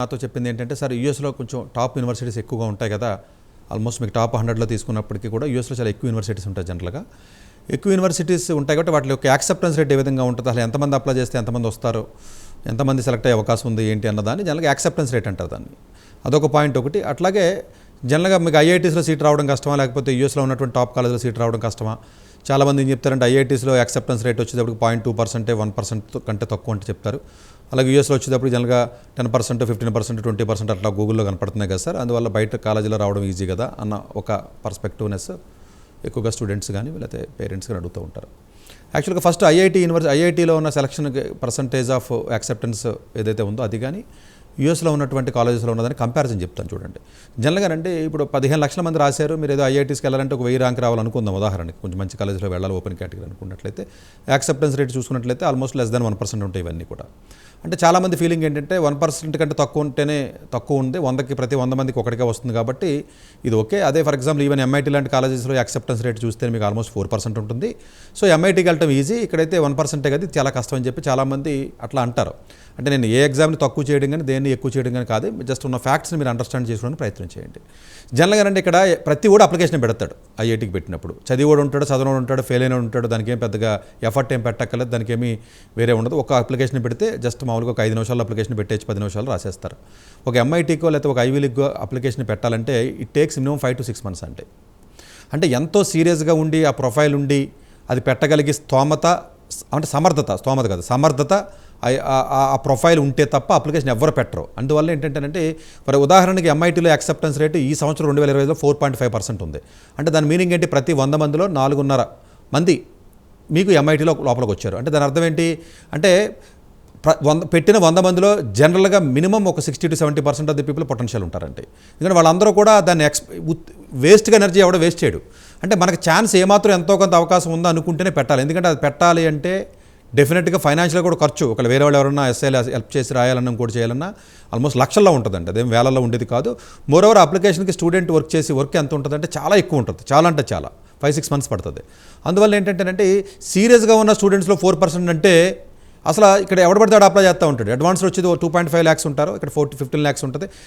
నాతో చెప్పింది ఏంటంటే, సార్ యూఎస్లో కొంచెం టాప్ యూనివర్సిటీస్ ఎక్కువగా ఉంటాయి కదా, ఆల్మోస్ట్ మీకు టాప్ 100లో తీసుకున్నప్పటికీ కూడా యూఎస్లో చాలా ఎక్కువ యూనివర్సిటీస్ ఉంటాయి జనరల్గా. ఎక్కువ యూనివర్సిటీస్ ఉంటాయి కాబట్టి వాటి యొక్క యాక్సెప్టెన్స్ రేట్ ఏ విధంగా ఉంటుంది, అసలు ఎంతమంది అప్లై చేస్తే ఎంతమంది వస్తారు, ఎంతమంది సెలెక్ట్ అయ్యే అవకాశం ఉంది ఏంటి అన్నదాన్ని జనరల్గా యాక్సెప్టెన్స్ రేట్ అంటారు దాన్ని. అదొక పాయింట్ ఒకటి. అట్లాగే జనరల్గా మీకు ఐఐటీస్లో సీట్ రావడం కష్టమా, లేకపోతే యూఎస్లో ఉన్నటువంటి టాప్ కాలేజ్లో సీట్ రావడం కష్టమా? చాలామంది ఏం చెప్తారంటే ఐఐటీస్లో యాక్సెప్టెన్స్ రేట్ వచ్చేటప్పుడు 0.2%, 1% కంటే తక్కువ అంటే చెప్తారు. అలాగే యూఎస్లో వచ్చేటప్పుడు జనరల్గా 10%, 15%, 20% అట్లా గూగుల్లో కనపడుతున్నాయి కదా సార్, అందువల్ల బయట కాలేజీలో రావడం ఈజీ కదా అన్న ఒక పర్స్పెక్టివ్నెస్ ఎక్కువగా స్టూడెంట్స్ కానీ లేకపోతే పేరెంట్స్ కానీ అడుగుతూ ఉంటారు. యాక్చువల్గా ఫస్ట్ ఐఐటీలో ఉన్న సెలక్షన్ పర్సంటేజ్ ఆఫ్ యాక్సెప్టెన్స్ ఏదైతే ఉందో అది కానీ యూఎస్లో ఉన్నటువంటి కాలేజెస్లో ఉన్నదని కంపారిజన్ చెప్తాను చూడండి. జనరల్గా అంటే ఇప్పుడు 15 లక్షల మంది రాశారు, మీరు ఏదో ఐఐటీస్కి వెళ్ళాలంటే ఒక 1000 ర్యాంక్ రావాలనుకుందాం ఉదాహరణకి, కొంచెం మంచి కాలేజీలో వెళ్ళాలి ఓపెన్ కేటగిరీ అనుకున్నట్లయితే యాక్సెప్టెన్స్ రేట్ చూసుకున్నట్లయితే ఆల్మోస్ట్ లెస్ దాన్ 1% ఉంటాయి ఇవన్నీ కూడా. అంటే చాలామంది ఫీలింగ్ ఏంటంటే 1% కంటే తక్కువ ఉంటేనే తక్కువ ఉంది, 100కి ప్రతి 100 మందికి ఒకటికే వస్తుంది కాబట్టి ఇది ఓకే. అదే ఫర్ ఎగ్జాంపుల్ ఈవెన్ ఎంఐటీ లాంటి కాలేజెస్లో యాక్సెప్టెన్స్ రేట్ చూస్తే మీకు ఆల్మోస్ట్ 4% ఉంటుంది. సో ఎంఐటీకి వెళ్ళటం ఈజీ, ఇక్కడైతే 1% కదా, చాలా కష్టం అని చెప్పి చాలామంది అట్లా అంటారు. అంటే నేను ఏ ఎగ్జామ్ని తక్కువ చేయడం కానీ దేన్ని ఎక్కువ చేయడం కానీ కాదు, జస్ట్ ఉన్న ఫ్యాక్ట్స్ని మీరు అండర్స్టాండ్ చేసుకోవడానికి ప్రయత్నం చేయండి. జనరల్గా అంటే ఇక్కడ ప్రతి కూడా అప్లికేషన్ పెడతాడు ఐఐటీకి పెట్టినప్పుడు, చదివాడు ఉంటాడు, చదవడు ఉంటాడు, ఫెయిల్ అయిన ఉంటాడు, దానికి ఏం పెద్దగా ఎఫర్ట్ ఏం పెట్టక్కర్లేదు, దానికి ఏమీ వేరే ఉండదు. ఒక అప్లికేషన్ పెడితే జస్ట్ మామూలుగా ఒక 5 నిమిషాల్లో అప్లికేషన్ పెట్టేసి 10 నిమిషాలు రాసేస్తారు. ఒక ఎంఐటీకో లేకపోతే ఒక ఐవీ లీగ్కో అప్లికేషన్ పెట్టాలంటే it takes minimum 5 to 6 months అంటే ఎంతో సీరియస్గా ఉండి ఆ ప్రొఫైల్ ఉండి అది పెట్టగలిగే స్తోమత అంటే సమర్థత ఆ ప్రొఫైల్ ఉంటే తప్ప అప్లికేషన్ ఎవరు పెట్టరు. అందువల్ల ఏంటంటే మరి ఉదాహరణకి ఎంఐటీలో యాక్సెప్టెన్స్ రేటు ఈ సంవత్సరం 2020లో 4.5% ఉంది. అంటే దాని మీనింగ్ ఏంటి, ప్రతి 100 మందిలో 4.5 మంది మీకు ఎంఐటీలో లోపలికి వచ్చారు. అంటే దాని అర్థం ఏంటి అంటే పెట్టిన 100 మందిలో జనరల్గా మినిమం ఒక 60 to 70% of the people potential ఉంటారంటే, ఎందుకంటే వాళ్ళందరూ కూడా దాన్ని వేస్ట్గా ఎనర్జీ ఎవడో వేస్ట్ చేయడు. అంటే మనకు ఛాన్స్ ఏమాత్రం ఎంతో కొంత అవకాశం ఉందో అనుకుంటేనే పెట్టాలి. ఎందుకంటే అది పెట్టాలి అంటే డెఫినెట్గా ఫైనాన్షియల్గా కూడా ఖర్చు, ఒకవేళ వేరే వాళ్ళు ఎవరన్నా ఎస్ఐలు హెల్ప్ చేసి రాయాలన్నా కూడా చేయాలన్నా ఆల్మోస్ట్ లక్షల్లో ఉంటుందండి, అదేం వేలల్లో ఉండేది కాదు. మోరోవర్ అప్లికేషన్కి స్టూడెంట్ వర్క్ చేసి వర్క్ ఎంత ఉంటుందంటే చాలా ఎక్కువ ఉంటుంది, చాలా అంటే చాలా 5-6 months పడుతుంది. అందువల్ల ఏంటంటే సీరియస్గా ఉన్న స్టూడెంట్స్లో 4% అంటే అసలు ఇక్కడ ఎవడ పడితే అప్లై చేస్తూ ఉంటాడు. అడ్వాన్స్ వచ్చేది 2.5 lakhs ఉంటారు, ఇక్కడ 4 to 15 lakhs ఉంటుంది.